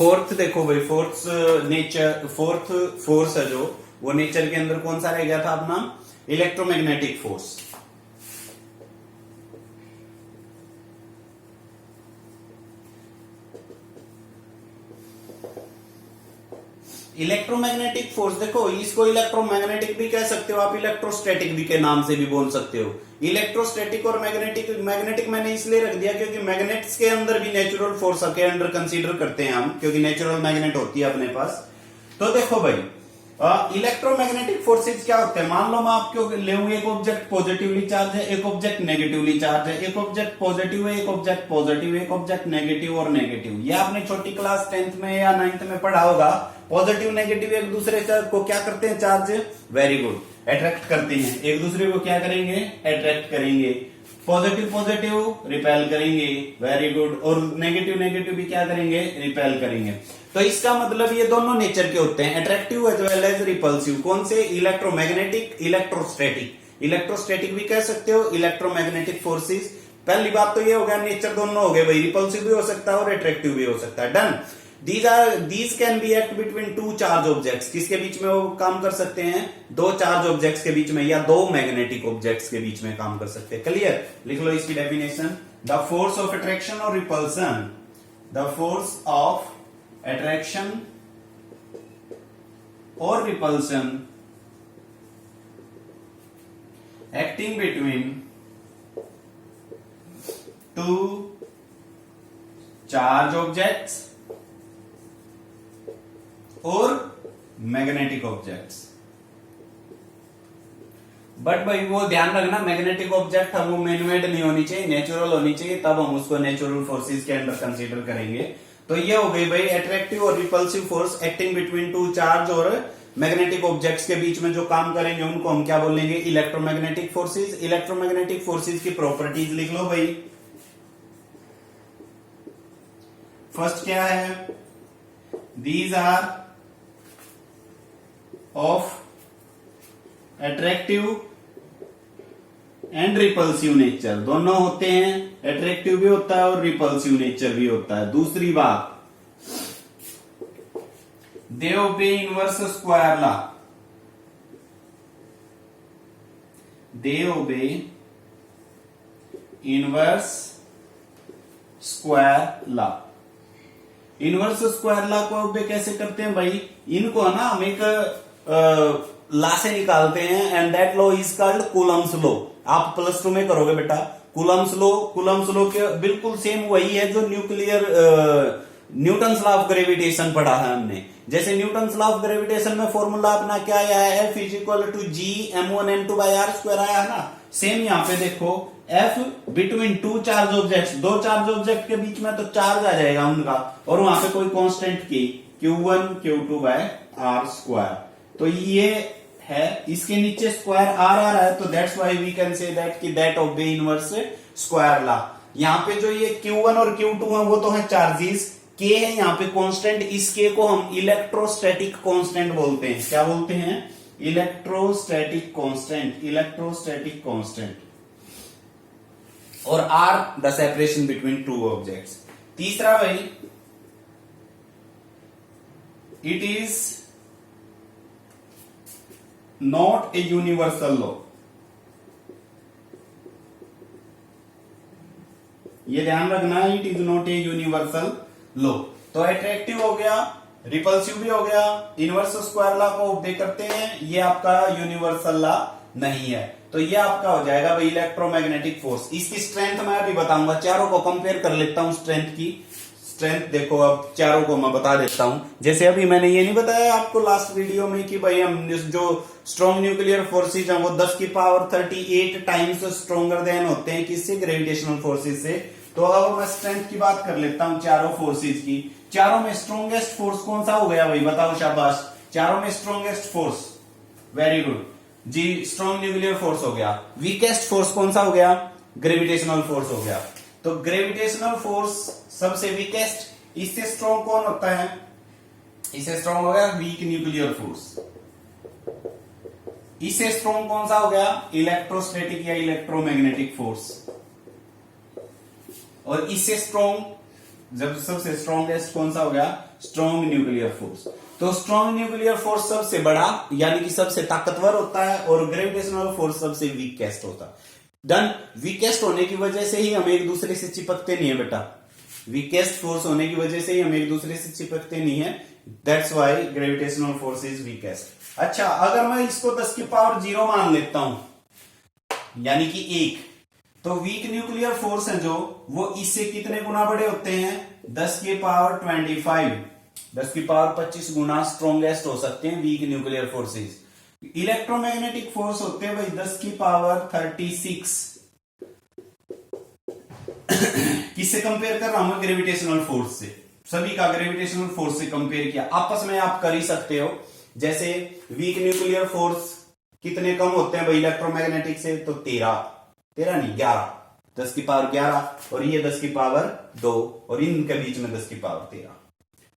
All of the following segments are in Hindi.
फोर्थ देखो भाई, फोर्थ नेचर, फोर्थ फोर्स है जो, वो नेचर के अंदर कौन सा रह गया था अपना, इलेक्ट्रोमैग्नेटिक फोर्स। इलेक्ट्रोमैग्नेटिक फोर्स देखो, इसको इलेक्ट्रोमैग्नेटिक भी कह सकते हो आप, इलेक्ट्रोस्टैटिक भी के नाम से भी बोल सकते हो। इलेक्ट्रोस्टैटिक और मैग्नेटिक, मैग्नेटिक मैंने इसलिए रख दिया क्योंकि मैग्नेट्स के अंदर भी नेचुरल फोर्स के अंडर कंसीडर करते हैं हम, क्योंकि नेचुरल मैग्नेट होती है अपने पास। तो देखो भाई, इलेक्ट्रोमैग्नेटिक फोर्सेज क्या होते हैं, मान लो मैं आपको ले एक ऑब्जेक्ट पॉजिटिवली चार्ज है, एक ऑब्जेक्ट नेगेटिवली चार्ज है, एक ऑब्जेक्ट पॉजिटिव है, एक ऑब्जेक्ट पॉजिटिव, एक ऑब्जेक्ट नेगेटिव और नेगेटिव। ये आपने छोटी क्लास 10th में या 9th में पढ़ा होगा। पॉजिटिव नेगेटिव एक दूसरे को क्या करते हैं, चार्ज, वेरी गुड, अट्रैक्ट करते हैं, एक दूसरे को क्या करेंगे, अट्रैक्ट करेंगे। पॉजिटिव पॉजिटिव रिपेल करेंगे, वेरी गुड, और नेगेटिव नेगेटिव भी क्या करेंगे, रिपेल करेंगे। तो इसका मतलब ये दोनों नेचर के होते हैं, attractive as well as repulsive. कौन से, इलेक्ट्रोमैग्नेटिक, इलेक्ट्रोस्टैटिक। इलेक्ट्रोस्टैटिक भी कह सकते हो, इलेक्ट्रोमैग्नेटिक फोर्सेस। पहली बात तो ये हो गया, नेचर दोनों हो गए भाई, रिपल्सिव भी हो सकता है और अट्रैक्टिव भी हो सकता है। Done. These can be act between two charge objects। किसके बीच में वो काम कर सकते हैं, दो चार्ज ऑब्जेक्ट्स के बीच में या दो मैग्नेटिक ऑब्जेक्ट्स के बीच में काम कर सकते हैं। क्लियर, लिख लो इसकी definition. The force of attraction और repulsion, the force of attraction और repulsion acting between two charge objects और मैग्नेटिक ऑब्जेक्ट्स। बट भाई वो ध्यान रखना, मैग्नेटिक ऑब्जेक्ट हम वो मैनमेड नहीं होनी चाहिए, नेचुरल होनी चाहिए, तब हम उसको नेचुरल फोर्सेस के अंडर कंसीडर करेंगे। तो ये हो गई भाई अट्रैक्टिव और repulsive force acting between two charge और मैग्नेटिक ऑब्जेक्ट्स के बीच में जो काम करेंगे उनको हम क्या बोलेंगे, इलेक्ट्रोमैग्नेटिक फोर्सेस। इलेक्ट्रोमैग्नेटिक फोर्सेस की प्रॉपर्टीज लिख लो भाई। फर्स्ट क्या है, these are of attractive and repulsive nature, दोनों होते हैं, अट्रैक्टिव भी होता है और रिपल्सिव नेचर भी होता है। दूसरी बात, दे obey inverse square law, they obey inverse square law. Inverse square law को ओबे कैसे करते हैं भाई, इनको ना हम एक लॉ से निकालते हैं, and that law is called Coulomb's law. आप +2 में करोगे बेटा कूलम्स लॉ। कूलम्स लॉ के बिल्कुल सेम वही है जो nuclear Newton's law of gravitation पढ़ा है हमने। जैसे न्यूटन्स लॉ ऑफ ग्रेविटेशन में फॉर्मूला अपना क्या आया है, F = G m1m2/r² आया है ना। सेम यहाँ पे देखो, F between two charge objects, दो चार्ज ऑब्जेक्ट के बीच में तो चार्ज आ जाएगा उनका, और वहां पे कोई कांस्टेंट की Q1 Q2/r²। तो ये है, इसके नीचे स्क्वायर r आ रहा है, तो that's why we can say that कि that of the inverse square law. यहाँ पे जो ये Q1 और Q2 है वो तो है चार्जेस, K है यहाँ पे कांस्टेंट, इस K को हम इलेक्ट्रोस्टैटिक कांस्टेंट बोलते हैं। क्या बोलते हैं, इलेक्ट्रोस्टैटिक कांस्टेंट, इलेक्ट्रोस्टैटिक कांस्टेंट। और R the separation between two objects. तीसरा भाई, it is not a universal law. ये ध्यान रखना, it is not a universal law. तो अट्रैक्टिव हो गया, रिपल्सिव भी हो गया, इनवर्स स्क्वायर लॉ को ओबे करते हैं, ये आपका यूनिवर्सल लॉ नहीं है। तो ये आपका हो जाएगा भाई इलेक्ट्रोमैग्नेटिक फोर्स। इसकी स्ट्रेंथ मैं अभी बताऊंगा, चारों को कंपेयर कर लेता हूं स्ट्रेंथ की। स्ट्रेंथ देखो, अब चारों को मैं बता देता हूं। जैसे अभी मैंने ये नहीं बताया आपको लास्ट वीडियो में कि भाई हम जो स्ट्रॉन्ग न्यूक्लियर फोर्सेज हैं वो 10⁻38 टाइम्स स्ट्रॉन्गर देन होते हैं किससे, ग्रेविटेशनल फोर्सेज से। तो अब मैं स्ट्रेंथ की बात कर लेता हूं चारों फोर्सेज की। चारों में स्ट्रॉन्गेस्ट फोर्स कौन सा हो गया भाई, बताओ, शाबाश। चारों में स्ट्रॉन्गेस्ट फोर्स, वेरी गुड जी, स्ट्रॉन्ग न्यूक्लियर फोर्स हो गया। वीकेस्ट फोर्स कौन सा हो गया, ग्रेविटेशनल फोर्स हो गया। तो ग्रेविटेशनल फोर्स सबसे वीकेस्ट, इससे स्ट्रॉन्ग कौन होता है, इससे स्ट्रॉन्ग हो गया वीक न्यूक्लियर फोर्स। इससे स्ट्रॉन्ग कौन सा हो गया, इलेक्ट्रोस्टैटिक या इलेक्ट्रोमैग्नेटिक फोर्स। और इससे स्ट्रॉन्ग जब सबसे स्ट्रॉन्गेस्ट कौन सा हो गया, स्ट्रॉन्ग न्यूक्लियर फोर्स। तो स्ट्रॉन्ग न्यूक्लियर फोर्स सबसे बड़ा यानी कि सबसे ताकतवर होता है और ग्रेविटेशनल फोर्स सबसे वीकेस्ट होता है। डन। वीकेस्ट होने की वजह से ही हम एक दूसरे से चिपकते नहीं है बेटा, वीकेस्ट फोर्स होने की वजह से ही हम एक दूसरे से चिपकते नहीं है, that's why gravitational force is weakest. अच्छा, अगर मैं इसको 10 की पावर 0 मान लेता हूं यानी कि 1, तो वीक न्यूक्लियर फोर्स है जो वो इससे कितने गुना बड़े होते हैं, 10 की पावर 25, 10 की पावर 25 गुना स्ट्रॉन्गेस्ट हो सकते हैं weak nuclear forces. Electromagnetic force होते हैं भाई 10 की पावर 36। किससे कंपेयर कर रहा हूं, ग्रेविटेशनल फोर्स से, सभी का ग्रेविटेशनल फोर्स से कंपेयर किया, आपस में आप कर ही सकते हो। जैसे वीक न्यूक्लियर फोर्स कितने कम होते हैं भाई इलेक्ट्रोमैग्नेटिक से, तो 13 नहीं 11, 10 की पावर 11 और ये 10 की पावर 2 और इनके बीच में 10 की पावर 13।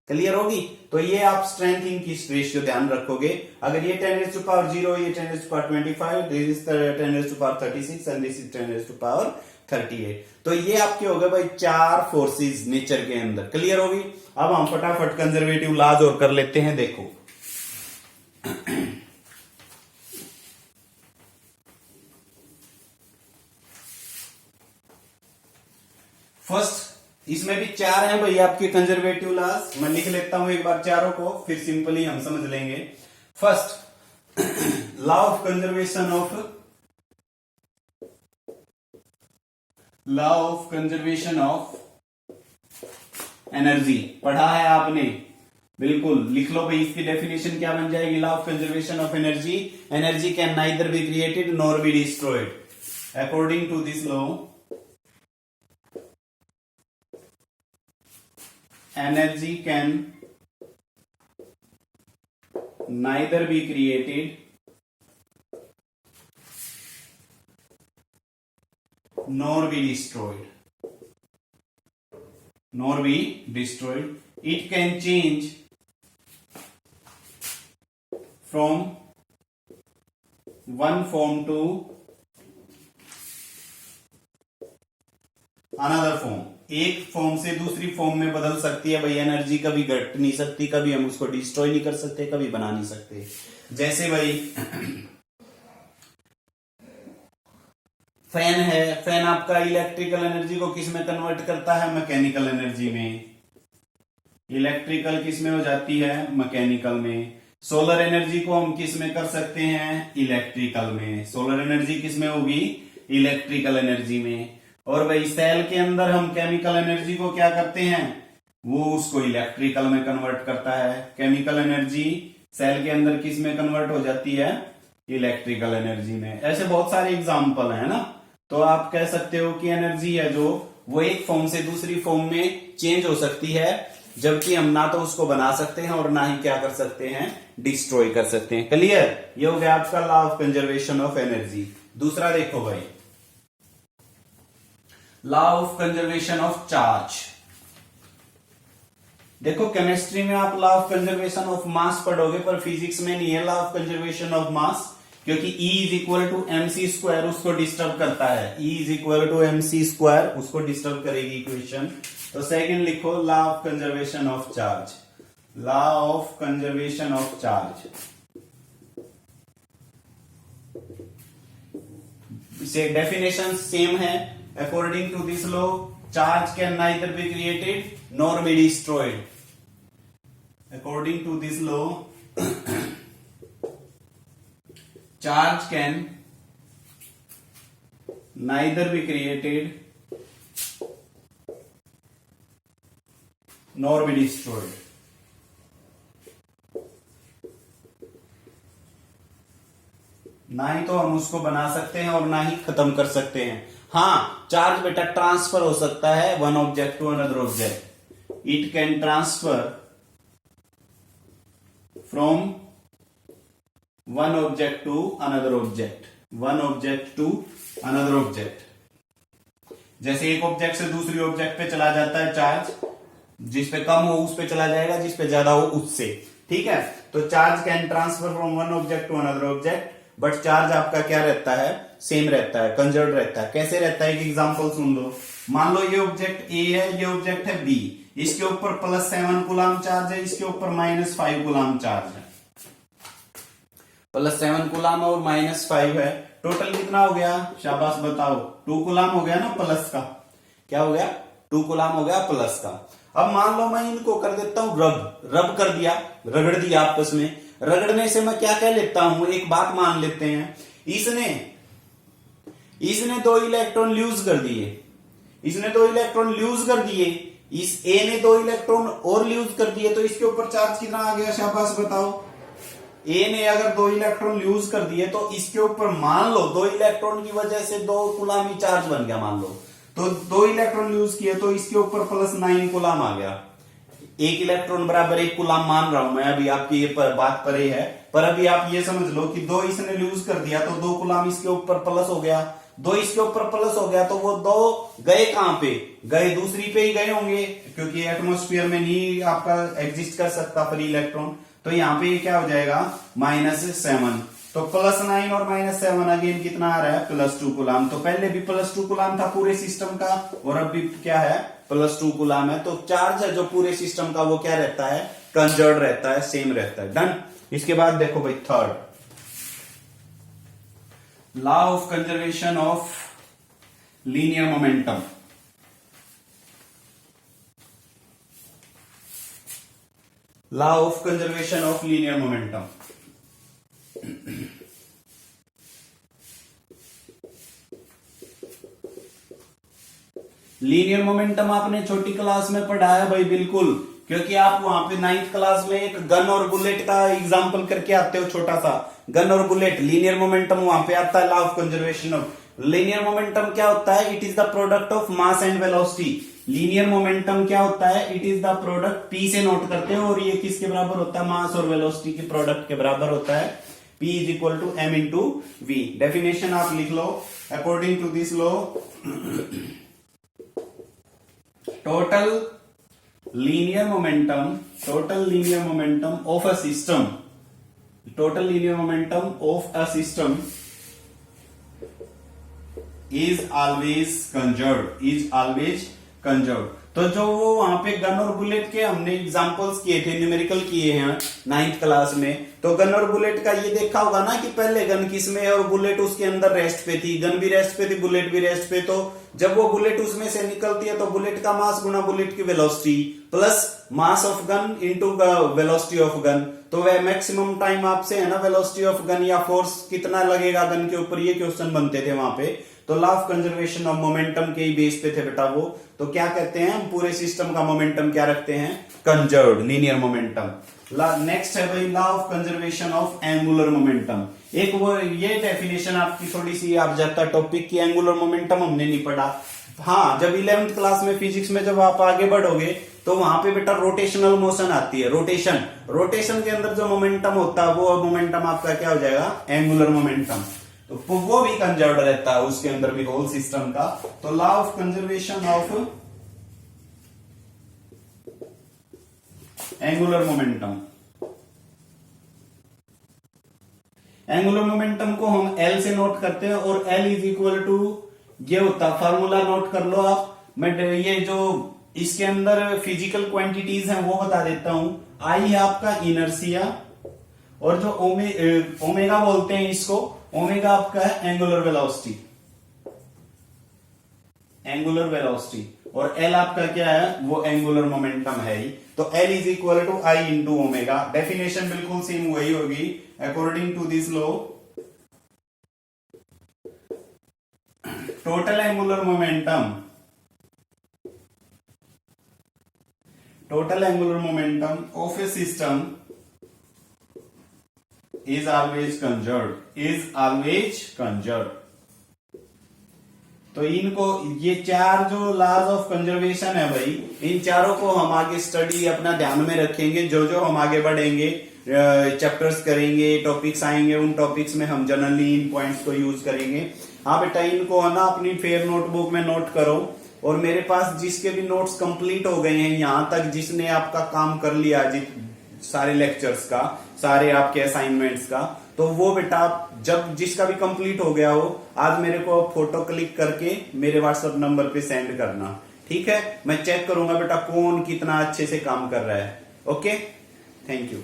क्लियर होगी। तो ये आप स्ट्रेंथ की रेशियो ध्यान रखोगे, अगर ये 10 टू पावर 0, ये 10 to power 25, this is 10 to power 36 and this is 10 to power 38। तो ये आपके हो गए भाई 4 फोर्सेस नेचर के अंदर। क्लियर होगी। अब हम फटाफट कंजर्वेटिव लॉज और कर लेते हैं। देखो फर्स्ट, इसमें भी 4 हैं भाई आपके कंजर्वेटिव लॉज, मैं लिख लेता हूं एक बार चारों को, फिर सिंपली हम समझ लेंगे। First, law of conservation of energy पढ़ा है आपने, बिल्कुल लिख लो भाई। इसकी डेफिनेशन क्या बन जाएगी, law of conservation of energy, energy can neither be created nor be destroyed. According to this law, energy can neither be created nor be destroyed. It can change from one form to another form, एक फॉर्म से दूसरी फॉर्म में बदल सकती है भाई। एनर्जी कभी घट नहीं सकती, कभी हम उसको डिस्ट्रॉय नहीं कर सकते, कभी बना नहीं सकते। जैसे भाई फैन है, फैन आपका इलेक्ट्रिकल एनर्जी को किस में कन्वर्ट करता है, मैकेनिकल एनर्जी में। इलेक्ट्रिकल किस में हो जाती है, मैकेनिकल में। सोलर एनर्जी को हम किस में कर सकते हैं, इलेक्ट्रिकल में। सोलर एनर्जी किस में होगी, इलेक्ट्रिकल एनर्जी में। और भाई सेल के अंदर हम केमिकल एनर्जी को क्या करते हैं, वो उसको इलेक्ट्रिकल में कन्वर्ट करता है। केमिकल एनर्जी सेल के अंदर किस में कन्वर्ट हो जाती है, इलेक्ट्रिकल एनर्जी में। ऐसे बहुत सारे एग्जाम्पल है ना। तो आप कह सकते हो कि एनर्जी है जो वो एक फॉर्म से दूसरी फॉर्म में चेंज हो सकती है, जबकि हम ना तो उसको बना सकते हैं और ना ही क्या कर सकते हैं, डिस्ट्रॉय कर सकते हैं। क्लियर। ये हो गया आपका law of conservation of energy. दूसरा देखो भाई, law of conservation of charge. देखो केमिस्ट्री में आप law of conservation of mass पढ़ोगे, पर फिजिक्स में नहीं है law of conservation of mass, क्योंकि E is equal to mc square उसको डिस्टर्ब करता है। E is equal to mc square उसको डिस्टर्ब करेगी इक्वेशन। तो सेकंड लिखो, law of conservation of charge. Law of conservation of charge, इसे डेफिनेशन सेम है। According to this law, charge can neither be created nor be destroyed. According to this law, charge can neither be created nor be destroyed. ना ही तो हम उसको बना सकते हैं और ना ही खत्म कर सकते हैं। हाँ, चार्ज बेटा ट्रांसफर हो सकता है one object to another object. It can transfer from one object to another object, one object to another object। जैसे एक ऑब्जेक्ट से दूसरी ऑब्जेक्ट पे चला जाता है चार्ज, जिस पे कम हो उस पे चला जाएगा, जिस पे ज्यादा हो उससे। ठीक है। तो charge can transfer from one object to another object, but charge आपका क्या रहता है, सेम रहता है, कंजर्व रहता है। कैसे रहता है, एक एग्जांपल सुन लो। मान लो ये ऑब्जेक्ट ए है, ये ऑब्जेक्ट है बी, इसके ऊपर +7 कूलम चार्ज है, इसके ऊपर -5 कूलम चार्ज है, +7 कूलम और -5 है, टोटल कितना हो गया, शाबाश बताओ, 2 कूलम हो गया ना प्लस का, क्या हो गया, 2 कूलम हो गया प्लस का। अब मान लो मैं इनको कर देता हूं रब कर दिया, रगड़ दिया आपस में, रगड़ने से मैं क्या कह लेता हूं, एक बात मान लेते हैं, इसने 2 इलेक्ट्रॉन लूज कर दिए, इसने 2 इलेक्ट्रॉन लूज कर दिए, इस ए ने 2 इलेक्ट्रॉन और लूज कर दिए, तो इसके ऊपर चार्ज कितना आ गया, शाबाश बताओ। ए ने अगर 2 इलेक्ट्रॉन लूज कर दिए तो इसके ऊपर मान लो 2 इलेक्ट्रॉन की वजह से 2 कूलम चार्ज बन गया, मान लो तो 2 इलेक्ट्रॉन लूज किए तो इसके ऊपर +9 कूलम आ गया, 1 इलेक्ट्रॉन बराबर 1 कूलम मान रहा हूं मैं, अभी आपकी ये बात परे है, पर अभी आप ये समझ लो कि 2 इसने लूज कर दिया तो 2 कूलम इसके ऊपर प्लस हो गया, 2 इसके ऊपर प्लस हो गया, तो वो 2 गए कहां पे, गए दूसरी पे ही गए होंगे, क्योंकि एटमॉस्फेयर में नहीं आपका एग्जिस्ट कर सकता फ्री इलेक्ट्रॉन, तो यहाँ पे क्या हो जाएगा -7, तो +9 और -7 अगेन कितना आ रहा है, +2 कूलम, तो पहले भी +2 कूलम था पूरे सिस्टम का, और अब भी क्या है, +2 कूलम है, तो चार्ज है जो पूरे सिस्टम का वो क्या रहता है, कंजर्व रहता है, सेम रहता है, डन। इसके बाद देखो भाई third, law of conservation of linear momentum. Law of conservation of linear momentum, linear momentum आपने छोटी क्लास में पढ़ा है भाई, बिल्कुल, क्योंकि आप वहां पे 9th क्लास में एक गन और बुलेट का एग्जांपल करके आते हो, छोटा सा गन और बुलेट, लीनियर मोमेंटम वहां पे आता है। Law of conservation of linear momentum क्या होता है, it is the product of mass and velocity. Linear momentum क्या होता है, it is the product, P से नोट करते हो, और ये किसके बराबर होता है, मास और वेलोसिटी के प्रोडक्ट के बराबर होता है, P is equal to m into v. Definition आप लिख लो, according to this law total linear momentum of a system, total linear momentum of a system is always conserved। तो जो वो वहां पे गन और बुलेट के हमने एग्जांपल्स किए थे, न्यूमेरिकल किए हैं 9th क्लास में, तो गन और बुलेट का ये देखा होगा ना कि पहले गन किस में है और बुलेट उसके अंदर रेस्ट पे थी, गन भी रेस्ट पे थी, बुलेट भी रेस्ट पे, तो जब वो बुलेट उसमें से निकलती है तो बुलेट का मास गुना बुलेट की velocity plus mass of gun into velocity of gun, तो वह मैक्सिमम टाइम आपसे है ना, वेलोसिटी ऑफ गन या फोर्स कितना लगेगा गन के ऊपर, ये क्वेश्चन बनते थे वहां पे, तो law of conservation of momentum के ही बेस पे थे बेटा वो, तो क्या कहते हैं हम पूरे सिस्टम का मोमेंटम क्या रखते हैं, कंजर्व्ड लीनियर मोमेंटम। नेक्स्ट है भाई law of conservation of angular momentum. एक वो ये डेफिनेशन आपकी थोड़ी सी आप जाता टॉपिक की, एंगुलर मोमेंटम हमने नहीं पढ़ा, हाँ जब 11th क्लास में फिजिक्स में जब आप आगे बढ़ोगे तो वहां पे बेटा रोटेशनल मोशन आती है, रोटेशन के अंदर जो मोमेंटम होता है वो मोमेंटम आपका क्या हो जाएगा, एंगुलर मोमेंटम, तो वो भी कंजर्व्ड रहता है उसके अंदर भी होल सिस्टम का। तो law of conservation of angular momentum, angular momentum को हम L से नोट करते हैं, और L इज इक्वल टू ये होता है, फॉर्मूला नोट कर लो आप, मैं ये जो इसके अंदर फिजिकल क्वांटिटीज हैं वो बता देता हूं। I है आपका इनर्सिया, और जो ओमेगा बोलते हैं इसको, ओमेगा आपका है एंगुलर वेलोसिटी, और L आपका क्या है, वो एंगुलर मोमेंटम है ही, तो L is equal to I into omega. Definition बिल्कुल सेम वही होगी, according to this law total angular momentum of a system is always conserved। तो इनको ये 4 जो लॉज ऑफ कंजर्वेशन है भाई, इन चारों को हम आगे स्टडी अपना ध्यान में रखेंगे, जो जो हम आगे बढ़ेंगे चैप्टर्स करेंगे, टॉपिक्स आएंगे, उन टॉपिक्स में हम जनरली इन पॉइंट्स को यूज करेंगे। हाँ बेटा इनको है ना अपनी फेयर नोटबुक में नोट करो, और मेरे पास जिसके भी नोट्स कंप्लीट हो गए हैं यहां तक, जिसने आपका काम कर लिया सारे लेक्चर्स का, सारे आपके असाइनमेंट्स का, तो वो बेटा आप जब जिसका भी कंप्लीट हो गया हो आज मेरे को फोटो क्लिक करके मेरे व्हाट्सएप नंबर पे सेंड करना, ठीक है। मैं चेक करूंगा बेटा कौन कितना अच्छे से काम कर रहा है। Okay, thank you.